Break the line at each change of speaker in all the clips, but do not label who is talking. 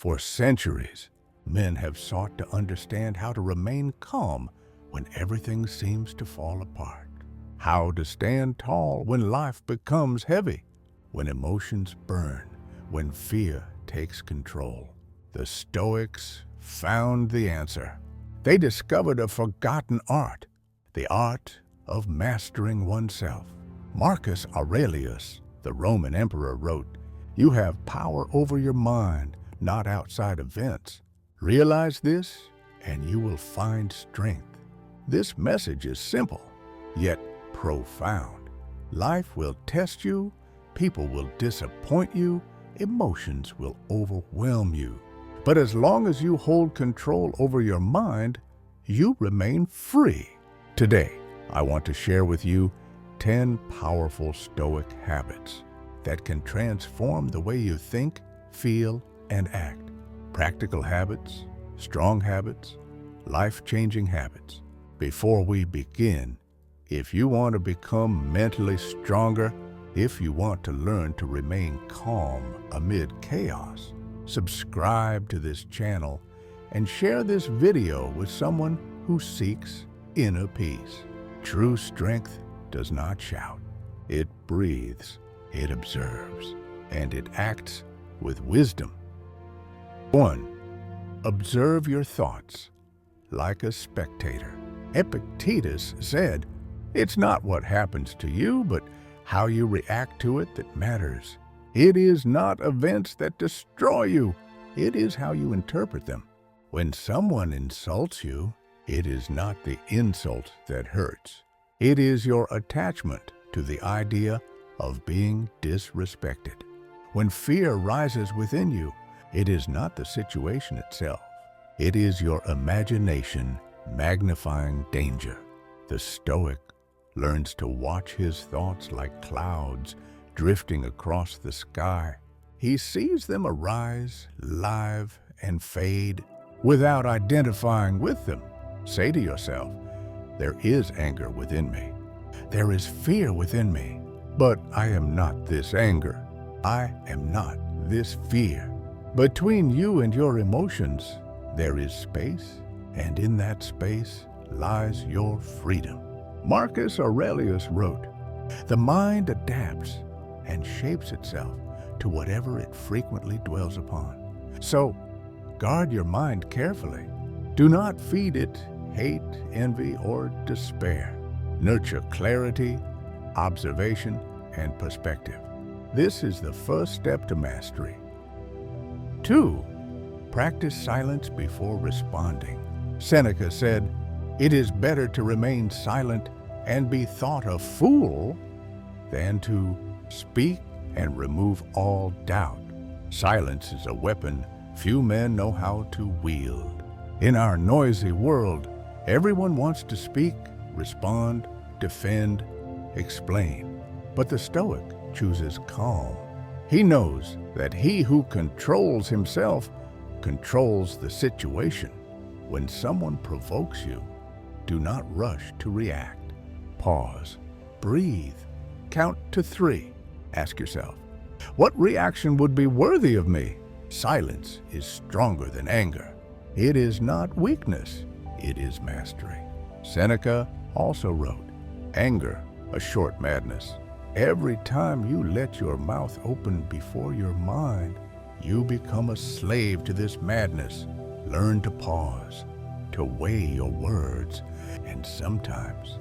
For centuries, men have sought to understand how to remain calm when everything seems to fall apart. How to stand tall when life becomes heavy, when emotions burn, when fear takes control. The Stoics found the answer. They discovered a forgotten art, the art of mastering oneself. Marcus Aurelius, the Roman emperor, wrote, "You have power over your mind, not outside events. Realize this, and you will find strength." This message is simple, yet profound. Life will test you, people will disappoint you, emotions will overwhelm you. But as long as you hold control over your mind, you remain free. Today, I want to share with you 10 powerful Stoic habits that can transform the way you think, feel, and act. Practical habits, strong habits, life-changing habits. Before we begin, if you want to become mentally stronger, if you want to learn to remain calm amid chaos, subscribe to this channel and share this video with someone who seeks inner peace. True strength does not shout. It breathes, it observes, and it acts with wisdom. 1. Observe your thoughts like a spectator. Epictetus said, "It's not what happens to you, but how you react to it that matters. It is not events that destroy you, it is how you interpret them. When someone insults you, it is not the insult that hurts. It is your attachment to the idea of being disrespected. When fear rises within you, it is not the situation itself. It is your imagination magnifying danger." The Stoic learns to watch his thoughts like clouds drifting across the sky. He sees them arise, live, and fade without identifying with them. Say to yourself, "There is anger within me. There is fear within me. But I am not this anger. I am not this fear." Between you and your emotions, there is space, and in that space lies your freedom. Marcus Aurelius wrote, "The mind adapts and shapes itself to whatever it frequently dwells upon." So, guard your mind carefully. Do not feed it hate, envy, or despair. Nurture clarity, observation, and perspective. This is the first step to mastery. 2. Practice silence before responding. Seneca said, "It is better to remain silent and be thought a fool than to speak and remove all doubt." Silence is a weapon few men know how to wield. In our noisy world, everyone wants to speak, respond, defend, explain. But the Stoic chooses calm. He knows that he who controls himself controls the situation. When someone provokes you, do not rush to react. Pause, breathe, count to 3. Ask yourself, what reaction would be worthy of me? Silence is stronger than anger. It is not weakness, it is mastery. Seneca also wrote, "Anger, a short madness. Every time you let your mouth open before your mind, you become a slave to this madness. Learn to pause, to weigh your words, and sometimes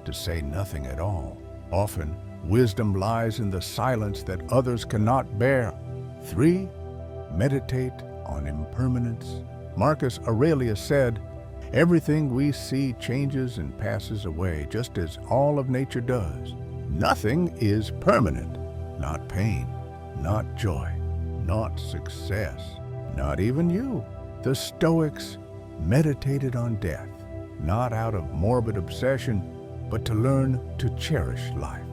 to say nothing at all. Often, wisdom lies in the silence that others cannot bear." 3. Meditate on impermanence. Marcus Aurelius said, "Everything we see changes and passes away, just as all of nature does. Nothing is permanent, not pain, not joy, not success, not even you." The Stoics meditated on death, not out of morbid obsession, but to learn to cherish life.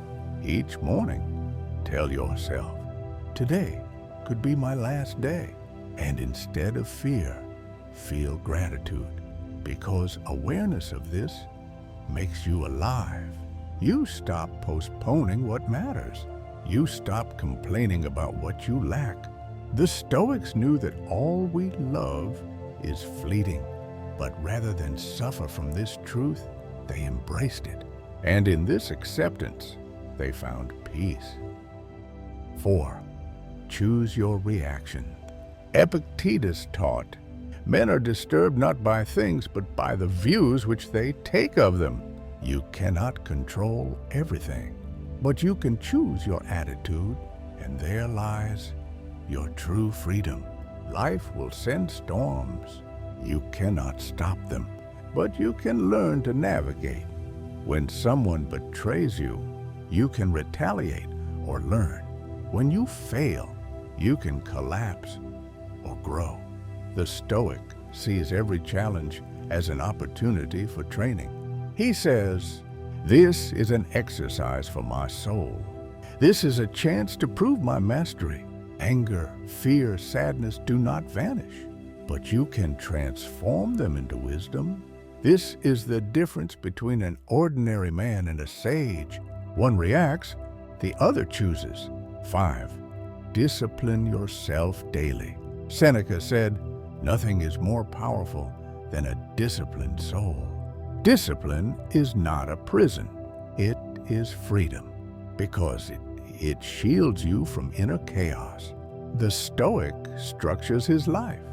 Each morning, tell yourself, "Today could be my last day." And instead of fear, feel gratitude, because awareness of this makes you alive. You stop postponing what matters. You stop complaining about what you lack. The Stoics knew that all we love is fleeting, but rather than suffer from this truth, they embraced it. And in this acceptance, they found peace. 4. Choose your reaction. Epictetus taught, men are disturbed not by things, but by the views which they take of them. You cannot control everything, but you can choose your attitude, and there lies your true freedom. Life will send storms. You cannot stop them, but you can learn to navigate. When someone betrays you, you can retaliate or learn. When you fail, you can collapse or grow. The Stoic sees every challenge as an opportunity for training. He says, "This is an exercise for my soul. This is a chance to prove my mastery. Anger, fear, sadness do not vanish, but you can transform them into wisdom. This is the difference between an ordinary man and a sage. One reacts, the other chooses." 5. Discipline yourself daily. Seneca said, "Nothing is more powerful than a disciplined soul." Discipline is not a prison. It is freedom, because it shields you from inner chaos. The Stoic structures his life.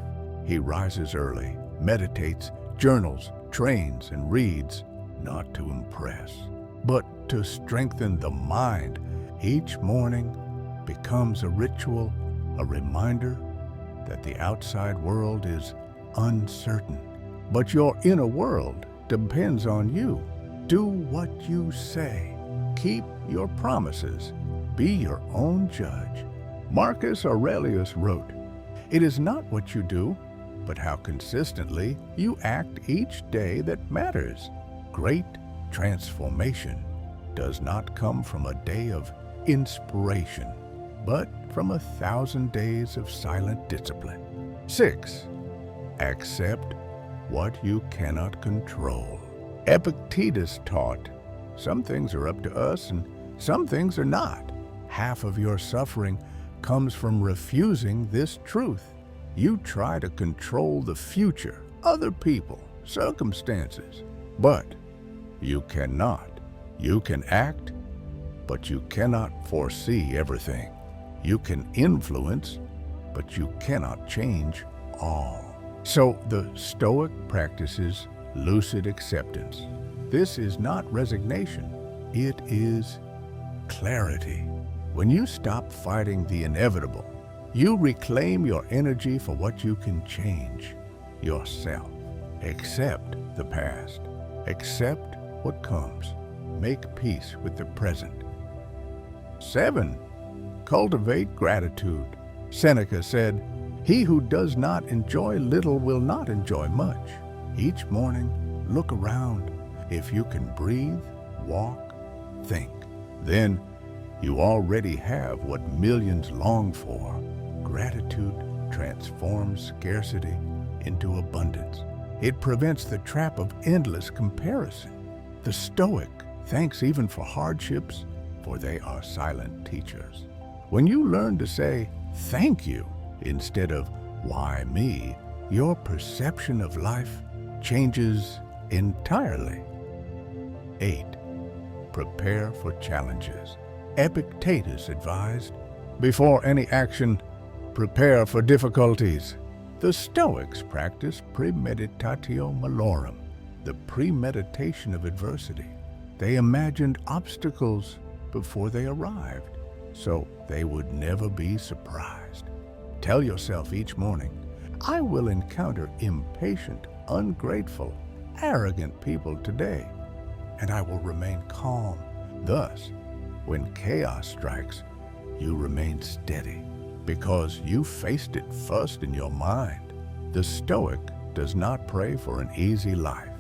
He rises early, meditates, journals, trains, and reads, not to impress, but to strengthen the mind. Each morning becomes a ritual, a reminder that the outside world is uncertain, but your inner world depends on you. Do what you say. Keep your promises. Be your own judge. Marcus Aurelius wrote, "It is not what you do, but how consistently you act each day that matters." Great transformation does not come from a day of inspiration, but from 1,000 days of silent discipline. 6. Accept what you cannot control. Epictetus taught, some things are up to us and some things are not. Half of your suffering comes from refusing this truth. You try to control the future, other people, circumstances, but you cannot. You can act, but you cannot foresee everything. You can influence, but you cannot change all. So the Stoic practices lucid acceptance. This is not resignation. It is clarity. When you stop fighting the inevitable, you reclaim your energy for what you can change, yourself. Accept the past. Accept what comes. Make peace with the present. 7. Cultivate gratitude. Seneca said, "He who does not enjoy little will not enjoy much." Each morning, look around. If you can breathe, walk, think, then you already have what millions long for. Gratitude transforms scarcity into abundance. It prevents the trap of endless comparison. The Stoic thanks even for hardships, for they are silent teachers. When you learn to say, "Thank you," instead of "Why me?" your perception of life changes entirely. 8. Prepare for challenges. Epictetus advised, "Before any action, prepare for difficulties." The Stoics practiced premeditatio malorum, the premeditation of adversity. They imagined obstacles before they arrived, so they would never be surprised. Tell yourself each morning, "I will encounter impatient, ungrateful, arrogant people today, and I will remain calm." Thus, when chaos strikes, you remain steady, because you faced it first in your mind. The Stoic does not pray for an easy life.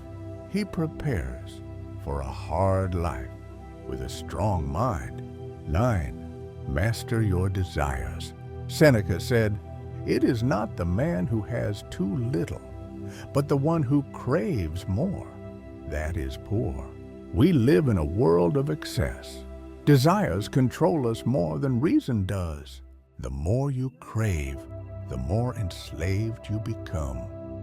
He prepares for a hard life with a strong mind. 9. Master your desires. Seneca said, "It is not the man who has too little, but the one who craves more that is poor." We live in a world of excess. Desires control us more than reason does. The more you crave, the more enslaved you become.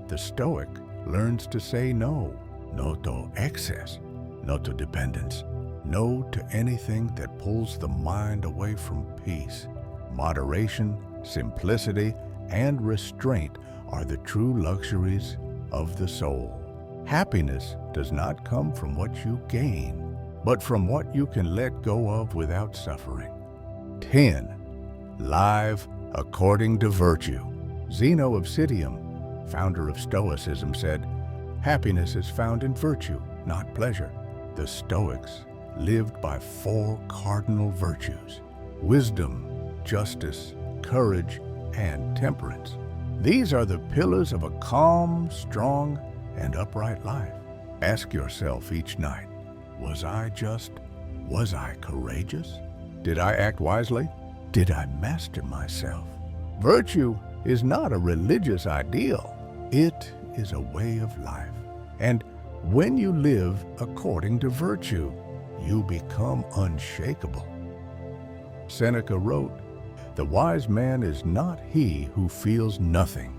The Stoic learns to say no. No to excess, no to dependence, no to anything that pulls the mind away from peace. Moderation, simplicity, and restraint are the true luxuries of the soul. Happiness does not come from what you gain, but from what you can let go of without suffering. 10. Live according to virtue. Zeno of Citium, founder of Stoicism, said, "Happiness is found in virtue, not pleasure." The Stoics lived by 4 cardinal virtues: wisdom, justice, courage, and temperance. These are the pillars of a calm, strong, and upright life. Ask yourself each night, was I just? Was I courageous? Did I act wisely? Did I master myself? Virtue is not a religious ideal. It is a way of life. And when you live according to virtue, you become unshakable. Seneca wrote, "The wise man is not he who feels nothing,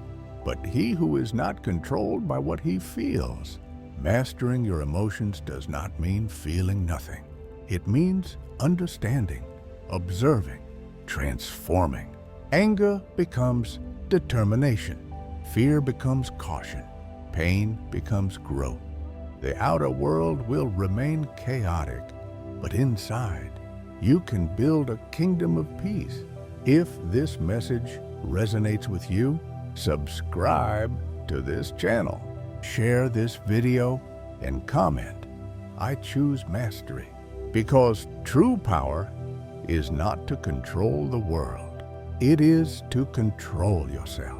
but he who is not controlled by what he feels." Mastering your emotions does not mean feeling nothing. It means understanding, observing, transforming. Anger becomes determination. Fear becomes caution. Pain becomes growth. The outer world will remain chaotic, but inside, you can build a kingdom of peace. If this message resonates with you, subscribe to this channel, share this video, and comment, "I choose mastery," because true power is not to control the world. It is to control yourself.